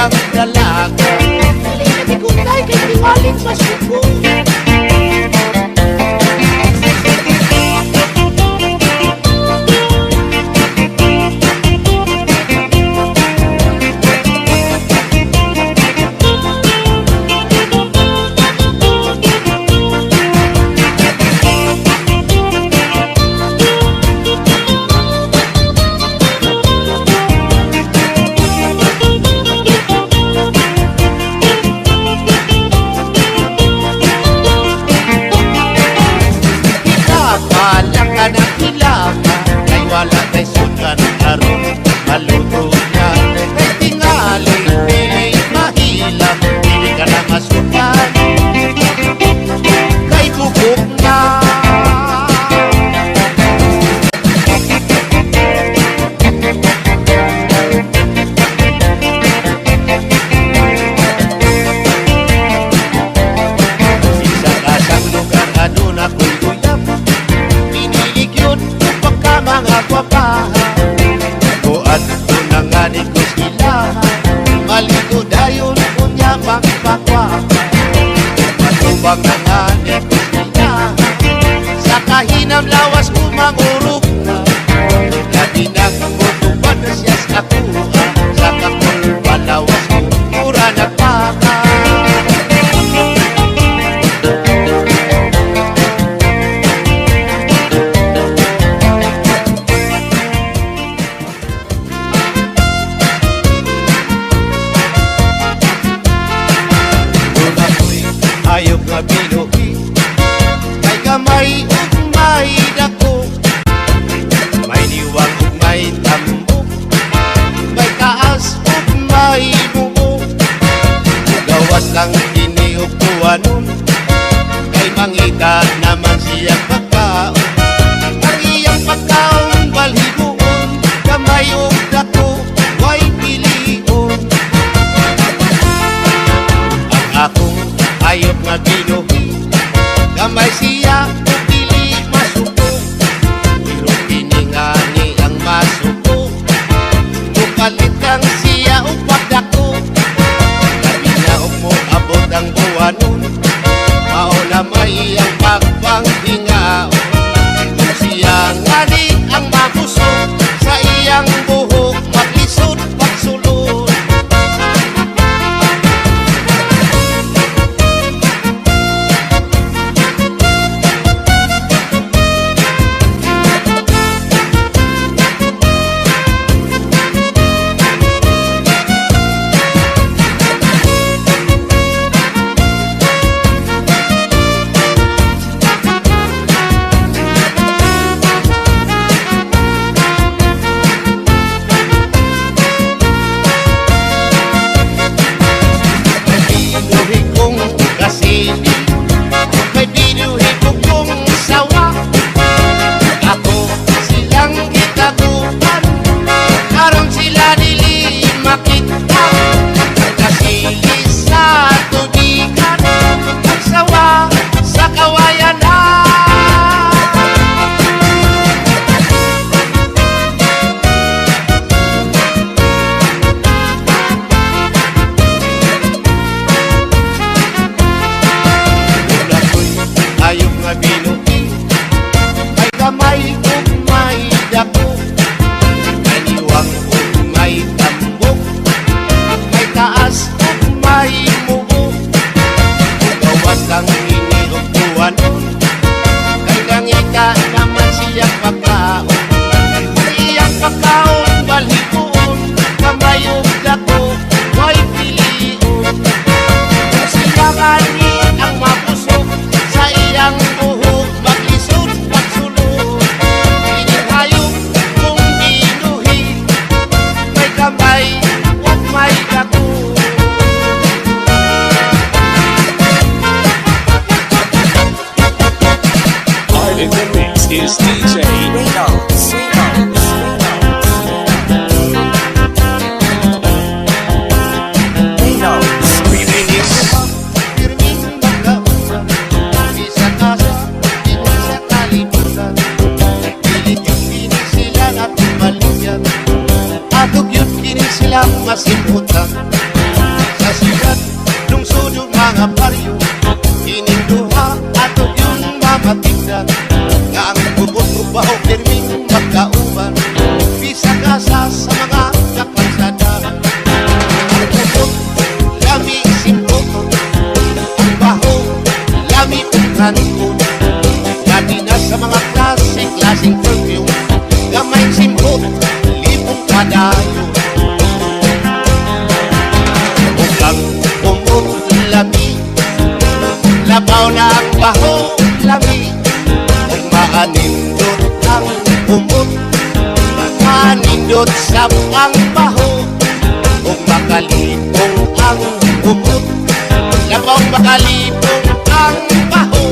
ang dalaga. Hindi ko tayo kay tiwaling masuko. Wala kay sukan karon maluto na kay tingali dili mahilap dili ka na masukan kay bubok na isa kasang lugar aduna ko'y uyap pinilig yun mga papaha kuat ko na nga ni ko sila maligo dayon kunya magpakwa matubang na nga ni ko sila sa kahinam lawas kumangurog na labi na kutuban na siya sa kuha sa kakulwa lawas kumura nagpaka. Ayok nga binuhi kay gamay ug may dako may diwang ug may tambok may taas ug may buo gawas lang kini ug tuwanon kay mangita naman siya pagkaon ang iyang pagkaon balhibuon gamay ug dako way pilion ang akong ayok nga binuhi gamay siya kung dili masuko pero piningani ang masuko mukalit kang siya o pagdako gabi na o mo abot ang buwanon mauna may ang pagpanghinga kung siya ngani ang mabusog sa iyang buhok maglisod pagsulod. masimutan mga baryo, kining duha ato yung mamatigdan. Nga ang bubot ubaho pirming magkauban, bisag asa sa mga kapansadahan. Ang bubot, lami simputon, ang baho, lami pagkanikon. Gabi na sa mga klaseng perfume, gamay simpot, libong kadayo. Ukang umot, lami, labaw na ang baho, lami. Kung maanindot ang umot, maanindot sa ang baho. Kung makalipong ang umot, labaw makalipong ang baho.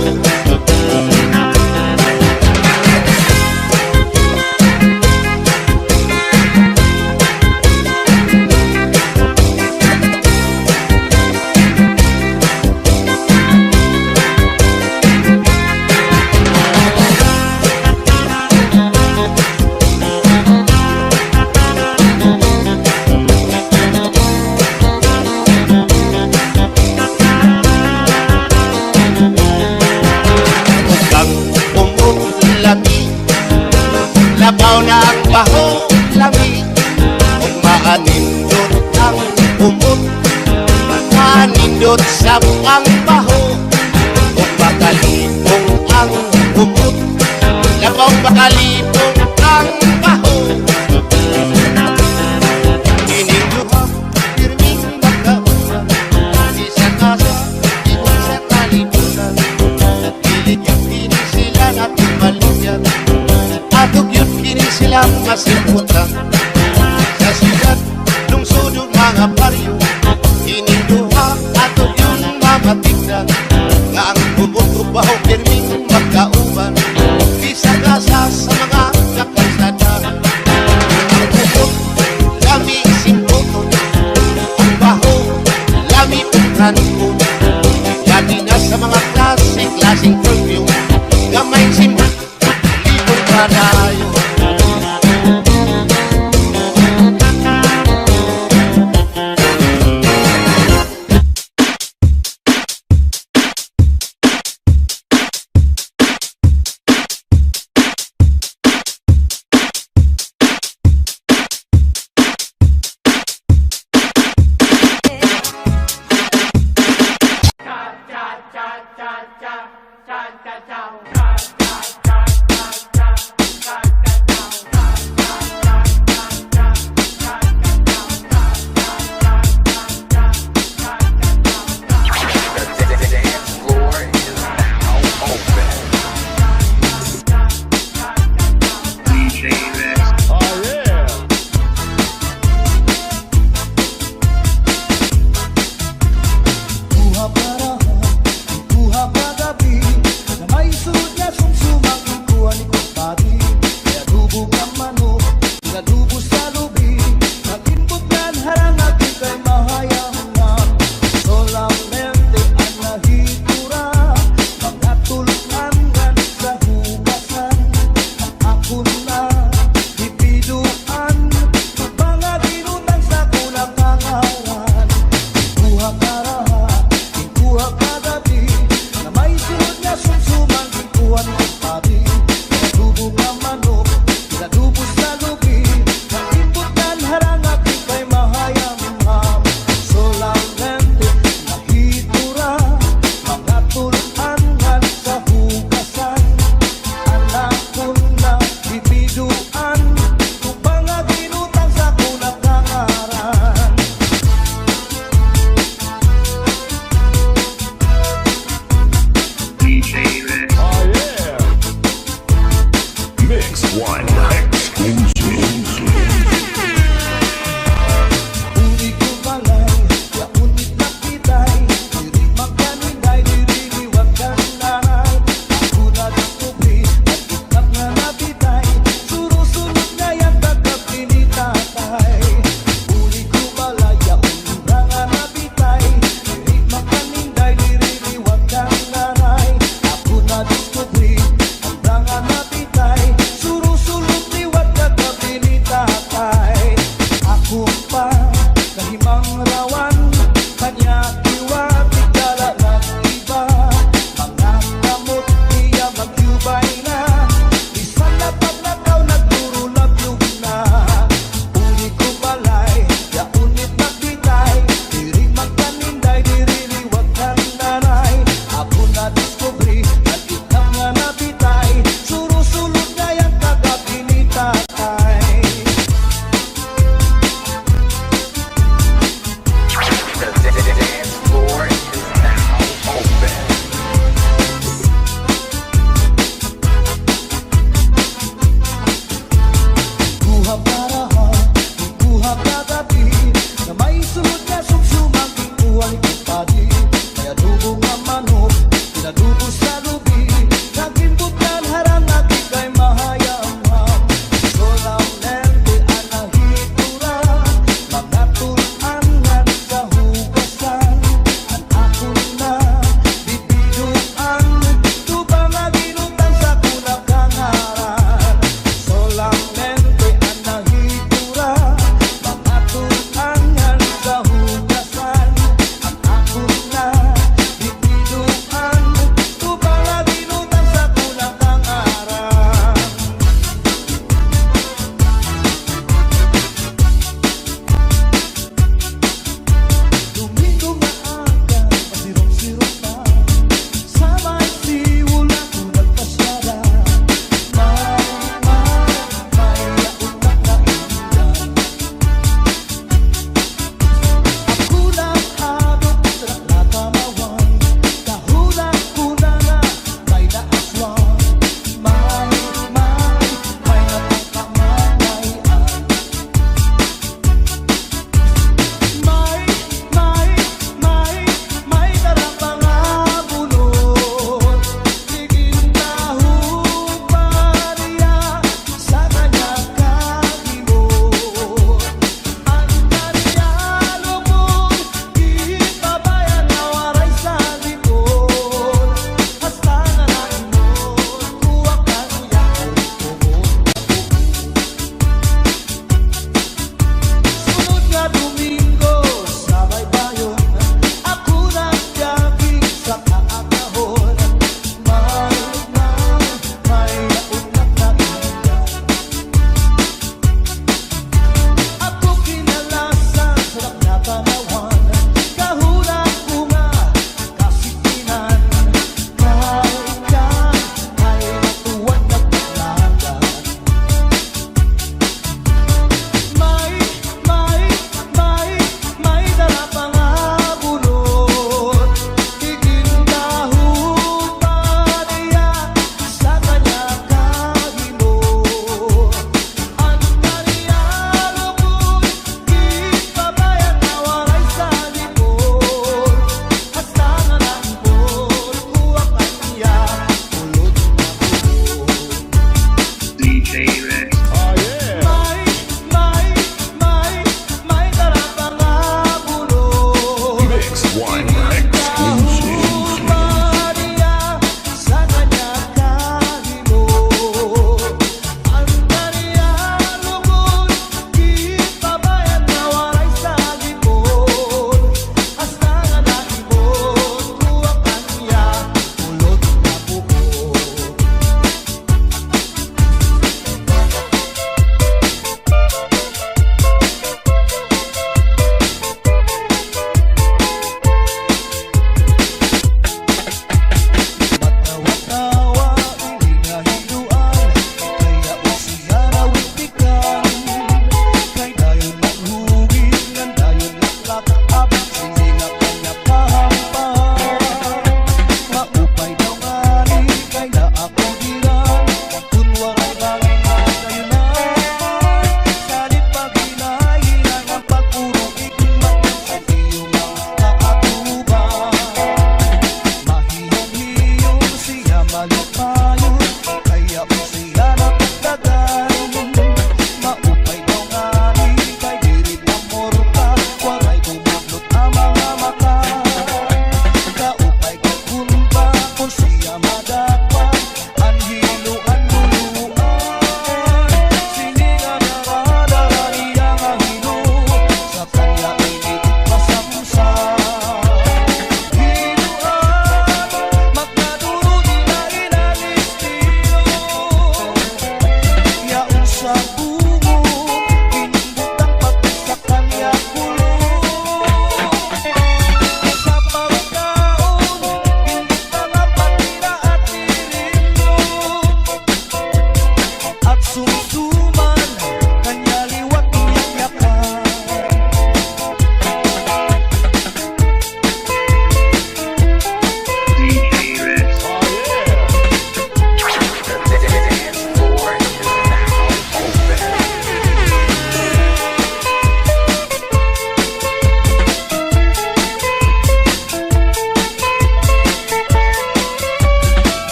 Labaw na ang baho, lami. Kung maanindot ang umot, maanindot sa ang baho. Kung makalipong ang umot, labaw makalipong ang baho. Kining duha, pirming magkauban, isa kasa, iwan sa kalibutan. Pilit yung pili sila natin maligyan, atog yun kini silang masimputan. Sa siyudad, lungsod yung mga baryo, kining duha atog yun mamatigdan. Nga ang bubot ubaho pirming magkauban, bisag asa sa mga kapansadahan. Ang bubot, lami simputon, ang baho, lami pagkanikon. Gabi na sa mga klaseng perfume, gamay simpot, libong kadayo. Sunod nga sumsumang ikuhan ipadi May adubo nga manok, pinadubo sa lubi Nagimbutan harang ati kay mahayamang Solamente anahitura Mga tulangan sa hugasan Ang ako na bibiduan Tubang nga ginutang sa kunakangaran Solamente anahitura Mga tulangan sa hugasan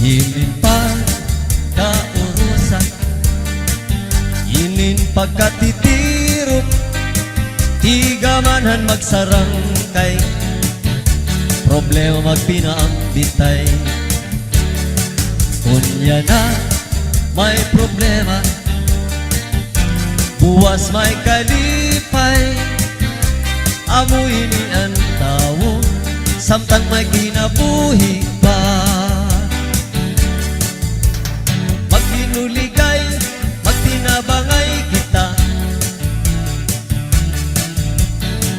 Hilin pa kaurusan, hilin pagkatitirok, higamanhan magsarangkay, problema magpinaambitay. Kunya na may problema, buwas may kalipay, amoy ni ang tao, samtang may kinabuhi pa. Magdinuligay, magtinabangay kita,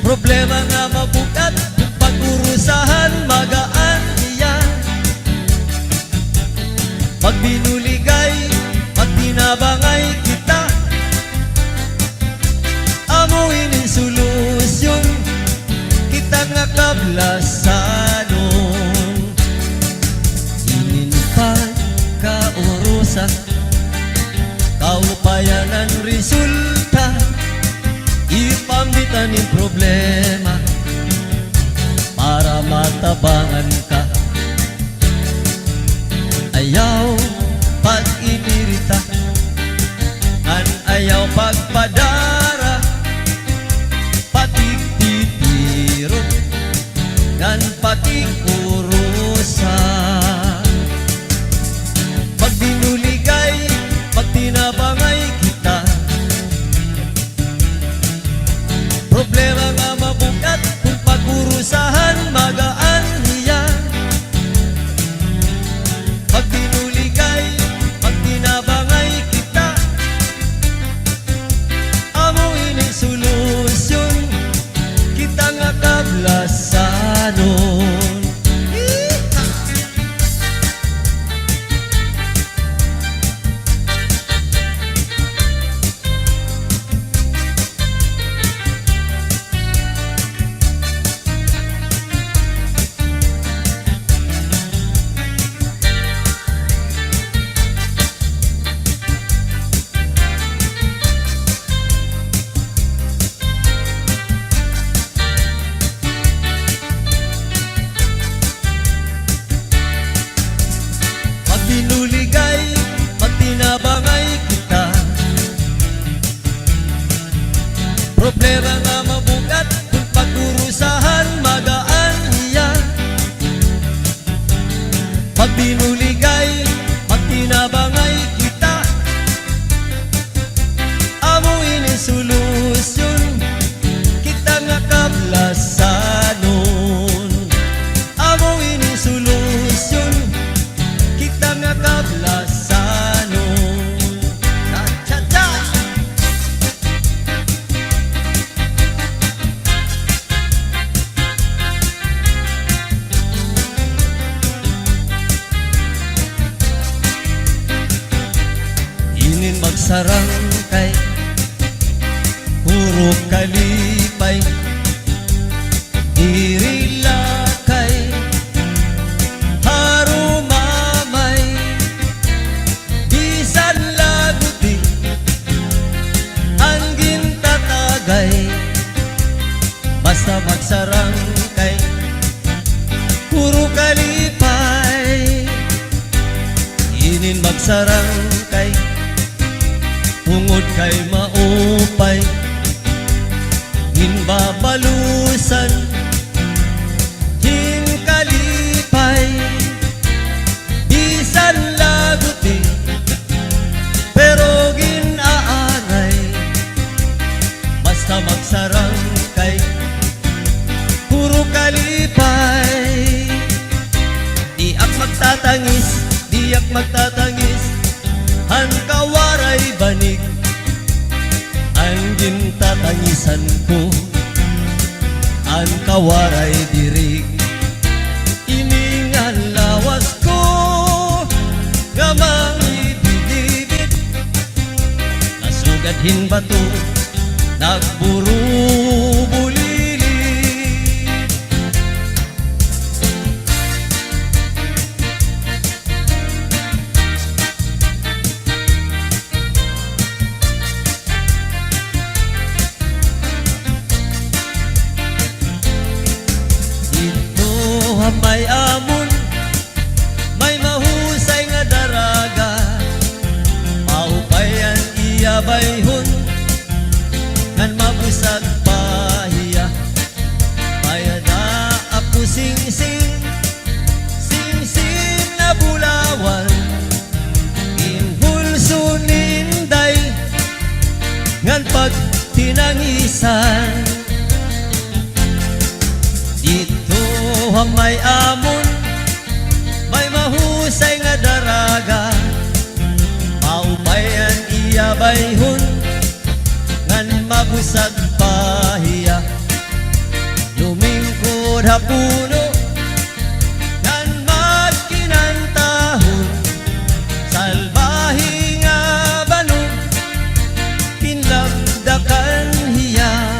problema nga mabukat, pag-urusahan magaan iyan. Magdinuligay, magtinabangay kita, amuin ang solusyon, kita nga kablasanon. Inin pa kaurusa, kaupayanan resulta, ipambitan yung problema para matabangan ka. Ayaw pag-inirita, an ayaw pagpadara, patik-titiro, ngan patik-urusa. Magdinuligay, magtinabangay kita, problema nga mabukat, kung pag-urusahan magaan niya. Magdinuligay, magtinabangay kita, amuin ang solusyon, kita nga kablasanon. Magdinuligay, magtinabangay kita, problema nga mabukat, kung pag-urusahan magaan iyan. Magdinuligay, magtinabangay kita, amuin ang solusyon, kita nga kablasanon. Amuin ang solusyon, kita nga kablasanon. Cha-cha-cha! Inin magsarangkay, puro kalipay, dirilakay, harumamay, bisan laguti, ang gintatagay, basta magsarangkay, puro kalipay. Inin magsarangkay, ungod kay maupay, hinbabalusan, hinkalipay, bisan laguti, pero ginaaray, basta magsarangkay, puro kalipay. Diak magtatangis, diak magtatangis, ang kawaray banig, ang gintatangisan ko, ang kawaray dirig. Iningan lawas ko, gamang ibibibit, nasugadhin bato, nagburu-bulili. May amon, may mahusay sing-sing, sing-sing na bulawan, inhulso ninday, ngan pag tinangisan. Dito may amon, may mahusay nga daraga, paupayan iya bayhon, ngan mabusag pahiya. Lumingkod hapuno, ngan magkinantahon, salbahi nga banog, pinlagdakan hiya.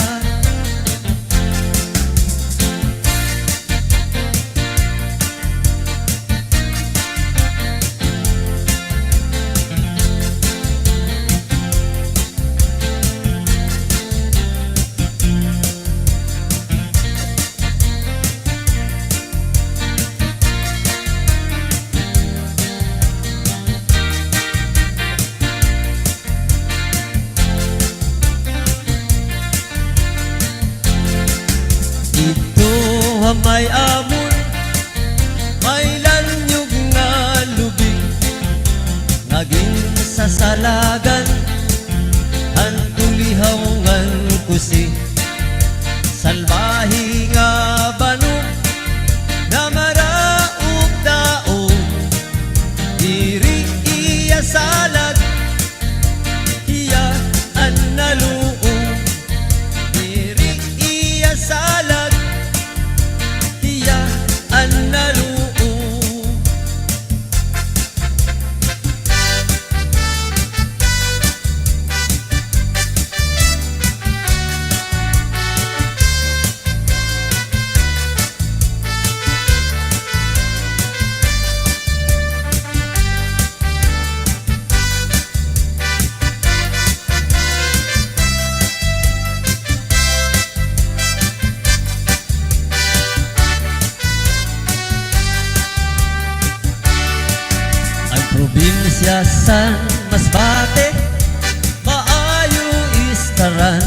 May amon, may lanyog nga lubing, naging sasalagan, ang tulihaw ngan kusi, salbahi nga banog, na maraog daog, diri iya salag, iya ang naluong, diri iya salag, ang naluo. Probinsya San Masbate, maayo istaran,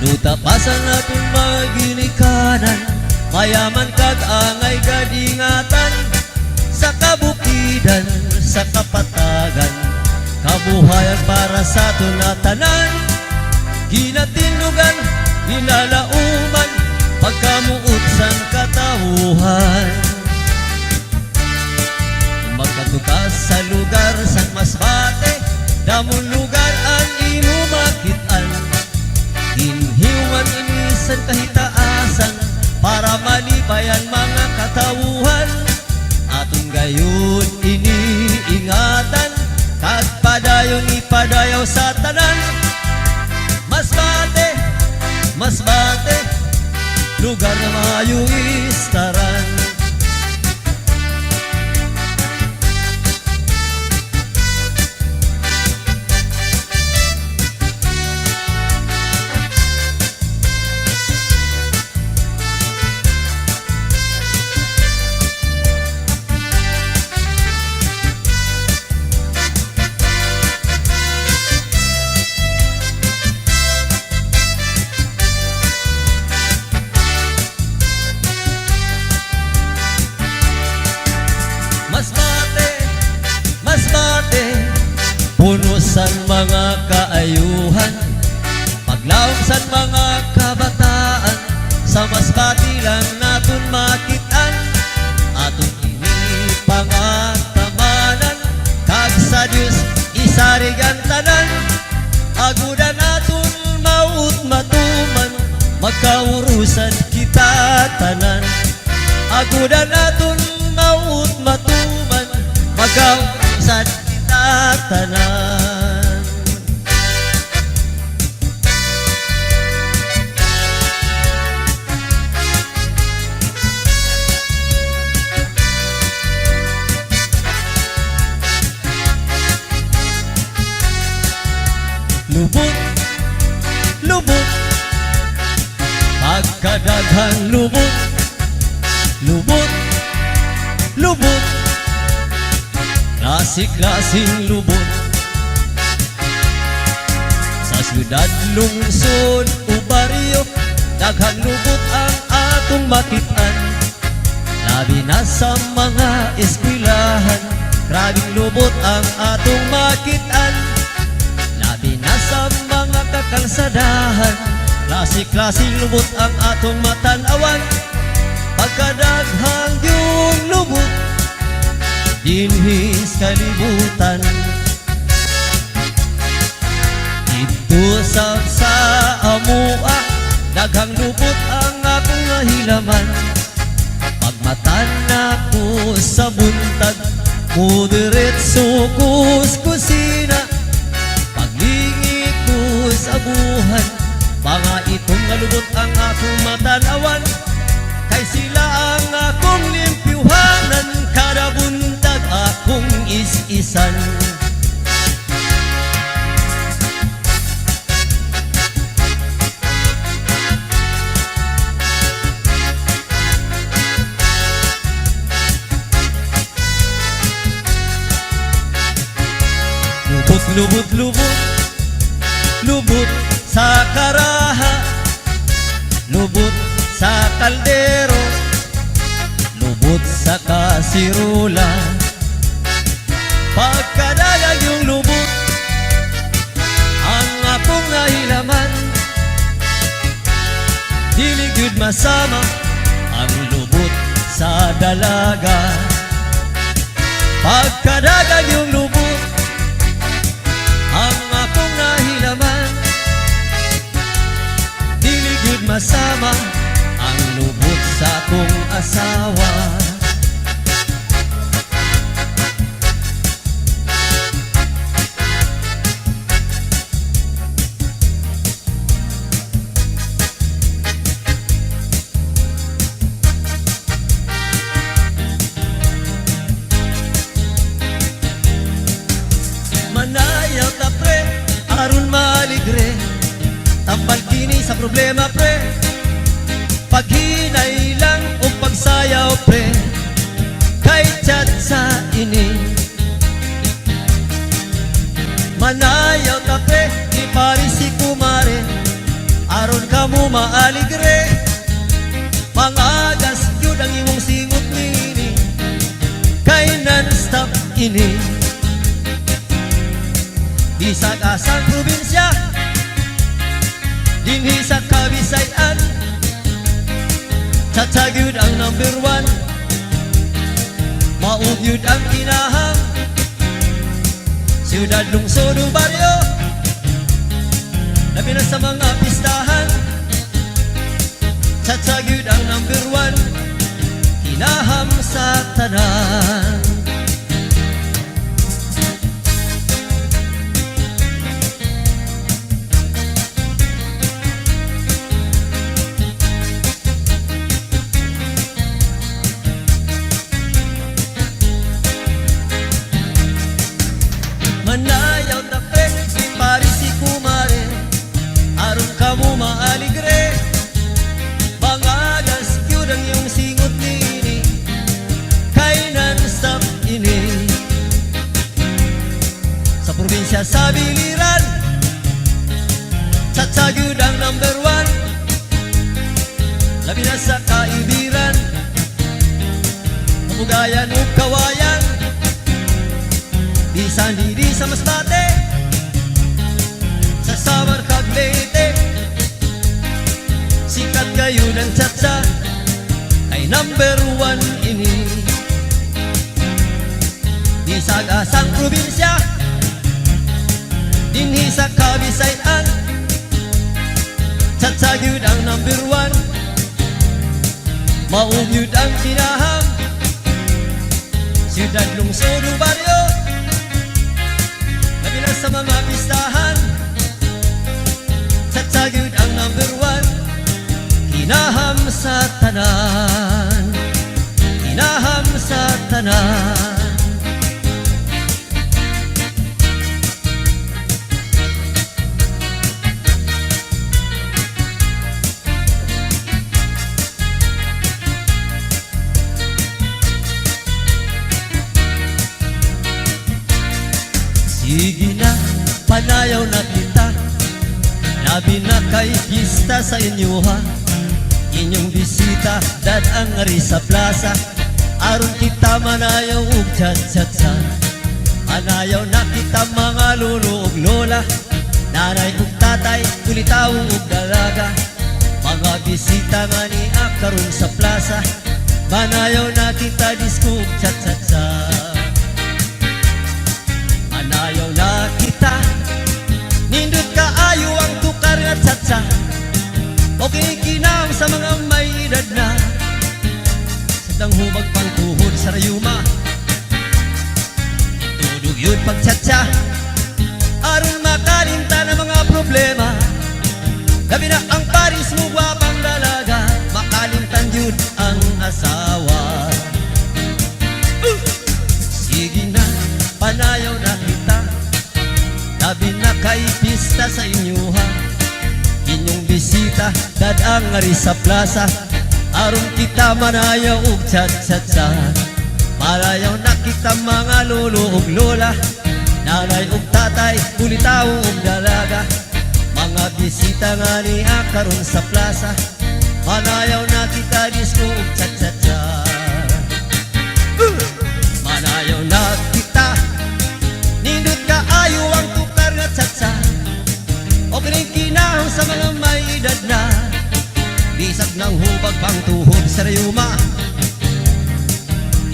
nutapasan natin maginikanan, mayaman kag angay gadingatan, sa kabukidan, sa kapatagan, kabuhayan para sa tunatanan, ginatinugan, ginalauman, pagkamuot san katawuhan. Magkatukas sa lugar San Masbate, damon lugar ang imo makitaan, inhiwan inisan kahitaasan, para malipayan mga katawuhan, aton gayon iniingatan, kag padayon ipadayaw sa tanan. Masbate, Masbate, lugar na maayo istaran. Punusan mga kaayuhan, paglaom san mga kabataan, sa Masbate lang naton makitaan, aton inipangatamanan, kag sa Diyos isarigan tanan, agudan naton maut matuman, magkaurusan kita tanan, agudan naton maut matuman, magkaurusan kita tanan. Lubot, lubot, pagkadaghan lubot, lubot, lubot, klase-klaseng lubot, sa syudad, lungsod o baryo, daghan lubot ang atong makitaan. Labi na sa mga eskwelahan, grabing lubot ang atong makitaan. Labi na sa mga kakalsadahan, klase-klaseng lubot ang atong matanawan. Pagkadaghang yung lubot, dinhis kalibutan. Ito sa amua, daghang lubot ang akong nahilaman. Pagmatan ako sa buntag, mudiretso ko sa kusina. Paglingi ko sa buhan, mga itong nalubot ang akong matanawan. Kay sila ang akong limpyuhanan, kada buntag akong is-isan. Lubot, lubot, lubot sa karaha, lubot sa kaldero, lubot sa kasirula. Pagkadalag yung lubot ang akong nahilaman, diligid masama ang lubot sa dalaga. Pagkadalag yung lubot ang akong nahilaman, diligid masama ang lubot sa akong asawa. Manayaw ta pre, aron maligre, tambal kini sa problema pre. Paghinay lang o pagsayaw pre, kay chat sa ini. Manayaw ta pre, di pari si kumare, aron kamo maaligre. Pangagas yun ang imong singot nini, kay non-stop ini. Di sa kasang probinsya, dinhi sa Kabisayan, Tatagyud ang number 1, maugyud ang kinahang, siyudad lungsod o baryo, labi na sa mga pistahan. Tatagyud ang number 1, kinaham sa tanan. Manayaw ta pre, di pari si kumare, aron kamo maaligre. Bangagas yun ang iyong singot nini, kay non-stop ini. Sa probinsya sa biliran, Tatagyud ang number 1, labi na sa kaibiran, kabugayan o kawayan. Bisan diri sa Masbate, sa Samar kag Leyte, sikat kayo ng tsatsa, kay number 1 ini. Di sa gasang probinsya, dinhi sa Kabisayan, Tatagyud ang number 1, maugyud ang kinahang, siyudad lungsod o baryo, labi na sa mga pistahan. Tatagyud ang number 1, kinaham sa tanan, kinaham sa tanan. Sige na, panayaw na kita, labi na kay pista sa inyo ha. Inyong bisita, dad ang ari sa plaza, aron kita manayaw ug tsatsatsa. Manayaw na kita mga lolo ug lola, nanay ug tatay, kulitaw ug dalaga. Mga bisita nga ni karon sa plaza, manayaw na kita disco ug tsatsatsa. Manayaw na kita, nindot kaayo ang tukar nga tsatsa. Okay kinam sa mga may edad na, sadang hubag pang tuhod sa rayuma. Itudog yun pagtsatsa, aron makalimta ng mga problema. Gabi na ang paris mo gwapang dalaga, makalimtan yun ang asawa. Sige na, panayaw na kita, gabi na kay pista sa inyo ha. Inyong bisita, dadang ngari sa plaza, aron kita manayaw ug tsatsatsa. Malayaw na kita mga lolo ug lola, nanay ug tatay, kulitaw ug dalaga. Mga bisita nga ni karon sa plaza, manayaw na kita disco ug tsatsatsa. Manayaw na kita, nindot kaayo ang tukar nga tsatsa. O kinahanglan sa mga may edad na, bisag ng hubag pang tuhod sa rayuma.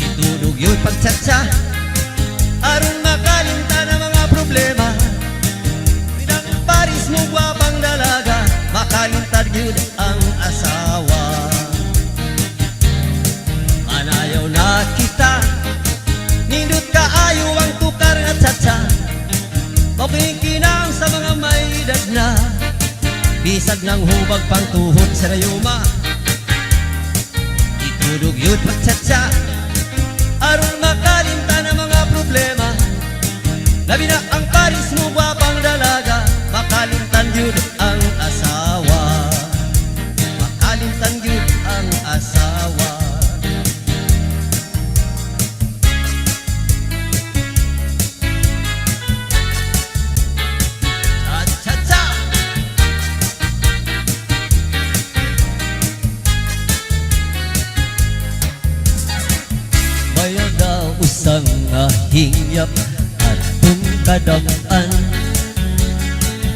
Itudog yun pagtsatsa, aron makalimta ng mga problema. Pinang paris mo gwapang dalaga, makalintad yun ang asawa. Manayaw na kita, nindot kaayo ang tukar nga tsatsa. Makikinang sa mga may edad na, bisag ng hubag pang tuhod sa rayuma. Itudog yun pagtsatsa, aron makalimta ng mga problema. Labi na ang paris mo gwapang dalaga, makalimtan yun ang asawa. Makalimtan yun ang asawa. Usang hingyap at kadam-an,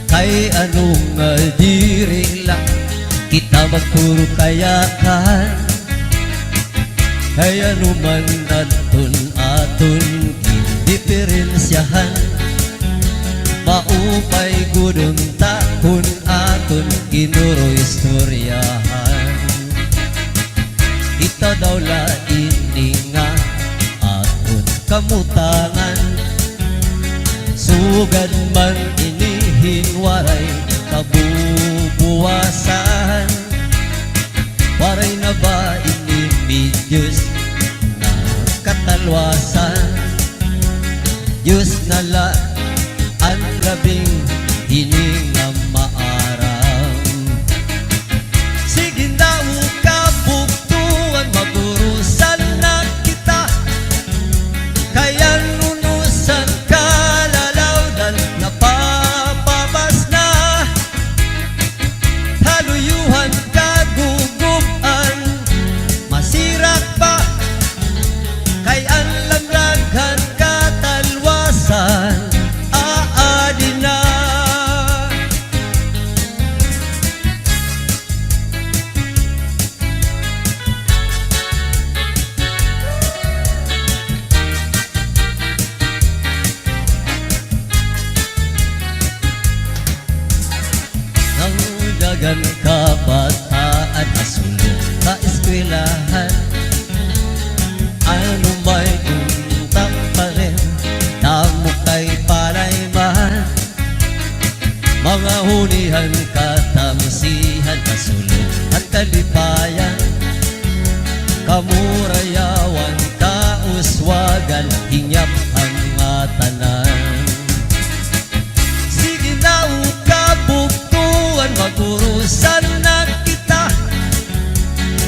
kay anong diri lang kita magpuro kayakan. Kay anuman aton diferensyahan, maupay gudong takon aton ginuro istoryahan. Ito daw la ininga kamutangan, sugad man inihinwaray kabubuwasan. Waray na ba inimidyos na katalwasan? Diyos na la ang labing hininga maaram. Sige daw kabuktuan, magurusan na kita, kaya nunusan kalalawdan, napapabas na haluyuhan kaguguban. Masirak pa kay ang lamraghan katalwasan, aadi na. Dagan kabataan, asulong kaeskwelahan, ano may untak pa rin, namok kay palayman. Mga hunihan, katamsihan, kasulong at kalipayan, kamurayawan, kauswagan, hinyap ang matanan. Sige na kabuktuan, magurusan na kita,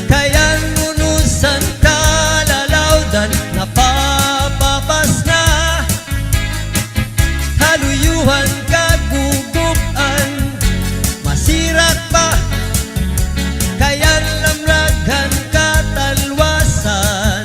kaya nunusan kalalawdan, napapabas na haluyuhan kaguguban. Masirak pa kaya lamraghan katalwasan,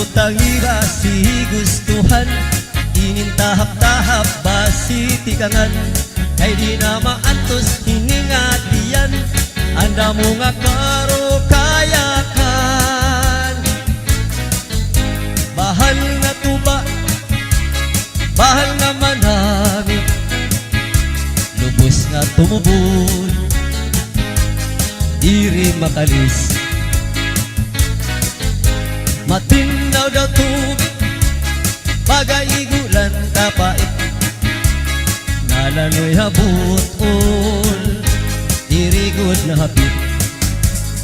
butang iba si gustuhan, inintahap-tahap ba si tikangan, kay di na maantos hiningatian, anda mo nga karo kayakan. Bahal nga tuba, bahal nga manami, lubos nga tumubon, diri makalis. Matinaw daw tubig, pagaigulan kapait, nalanoy habutol, diri good na hapit.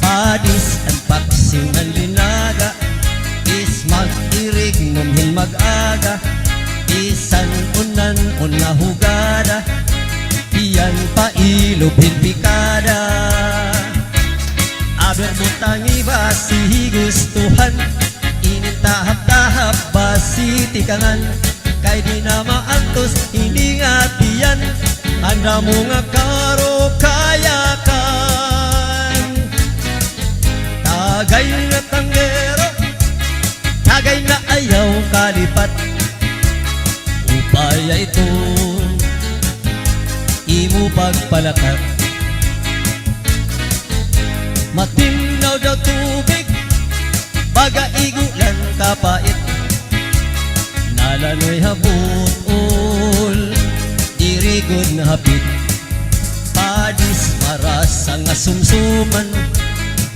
Padis ang paksing ang linaga, is mag-irig numhin mag-aga, isan unan una hugada, iyan pa ilubhin pikada. Aber butang iba si gustuhan, inintahap-tahap ba si tikangan, kay di na maantos hiningatian, anda mo nga karo kayakan. Tagay na tanggero, tagay na ayaw kalipat, upaya ito imo pagpalakat. Matinaw daw tubig, pagaigulan kapait, nalanoy habutol, diri good na hapit. Padis marasa nga sumsuman,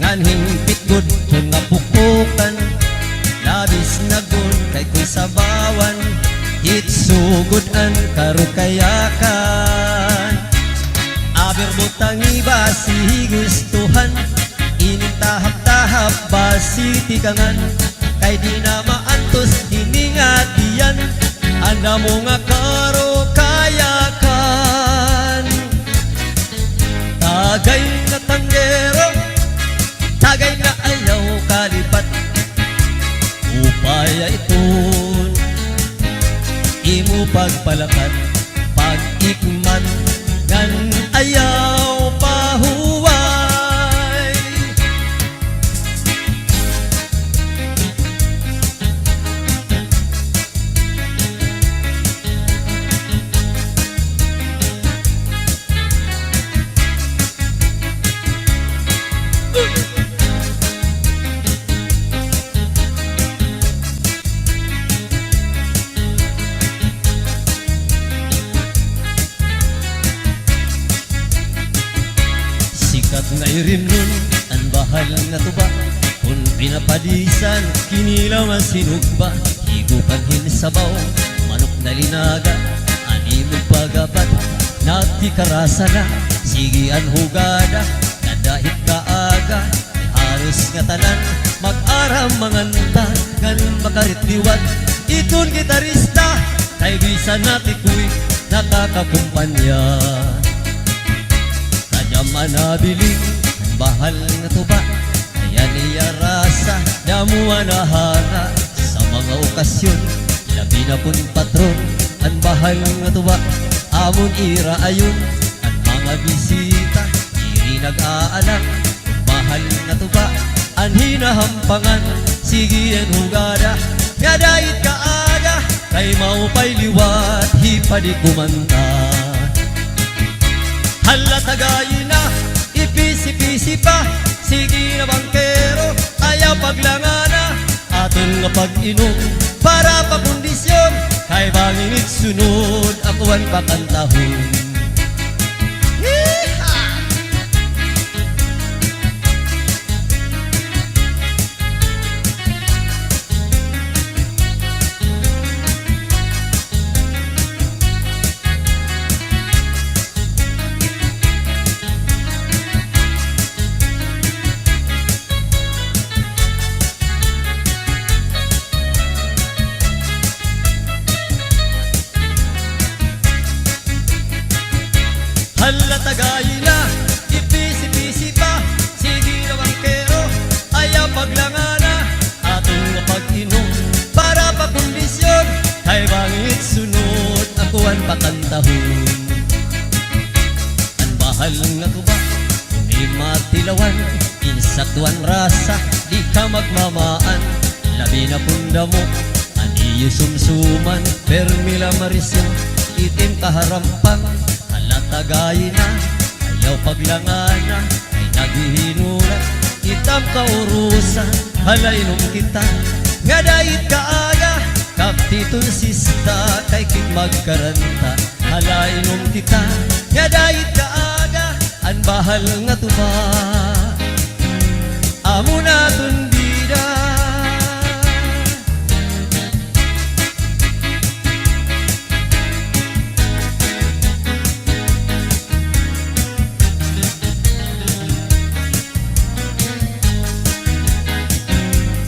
nganhing pitgod kung nga pukukan, labis na good kay kung sabawan, hitsugodan karo kayakan. Aber butang iba si gustuhan, inintahap-tahap ba si tikangan, kay di na maantos hiningatian, anda mo nga karo kayakan. Tagay na tanggero, tagay na ayaw kalipat, upaya iton imo pagpalakat. Pag-ikman ngan ayaw pahuway, sikat nga irimnon ang bahal nga tuba, kung pinapadisan kinilaw nga sinugba, higupan hinsabaw manok na linaga, animong pagapat nati karasa na, sige ang hugada kadahit kaaga, halos nga tanan mag-aram manganta, ganun makaritliwat iton gitarista, kay bisan natin kuy nakakakumpanya. Yaman nabiling bahal nga tuba, kaya niya rasa damuan na hara, sa mga okasyon labi na pun patron, ang bahal nga tuba amon ira ayon, ang mga bisita iri nag-aalang, bahal nga tuba ang hinahampangan, sige ang hugada yadait kaaga, kay maupay liwat hipadi kumanta. Hala tagayin na, ipisi-pisi pa, sige na bangkero, ayaw paglangana, aton nga pag-inom, para pa kondisyon, kay bangingit sunod, akuan pakantahon. Hala tagayin na, ipisi-pisi pa, sige na bangkero, ayaw paglangana, atong nga pag-inom, para pa kondisyon, kay bangit sunod, akuan pakantahon. Ang bahal nga tuba, kung imatilawan, insaktuan rasa, di ka magmamaan, labi na punda mo, aniyo sumsuman, permila marisyo, itim kaharampang, halatagay na, ayaw paglangana, ay naghihinulat, itam kaurusan, halainom kita, nga dahit kaaya, kaptitong sista, kay kit magkaranta, halainom kita, nga dahit kaaga, an bahal nga tuba, amo na tundida.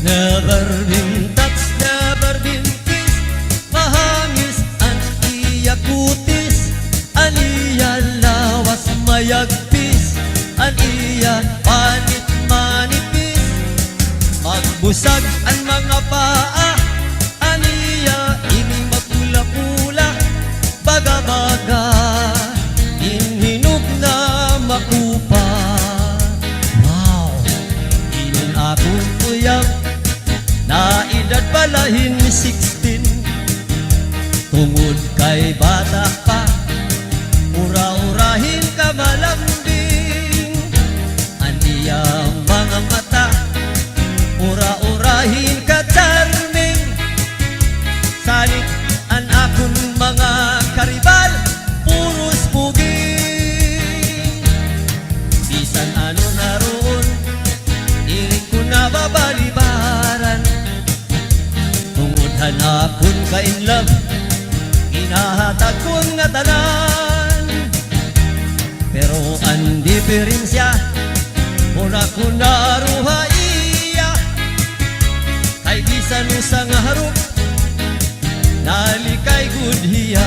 Never been touched, never been kissed, mahangis ang iya kutis, ang iya lawas mayagpis, ang iya panit manipis, magbusag ang mga paa, ang iya ining magpula-pula, baga-baga, inhinog na makupa. Wow, inin akong tuyang, na edad palahin 16, tungod kay bata pa, ura-urahin ka malambing, aniyang mga mata, ura-urahin ka charming, salit an akong mga karibal, puros puging, bisan ano naroon, iring ko na babalibaran, tungod hanapon ka in love, inahatag kong nga tanan, pero ang diferensya, muna ko naruha iya, kay bisan usang harap, nalikay good hiya.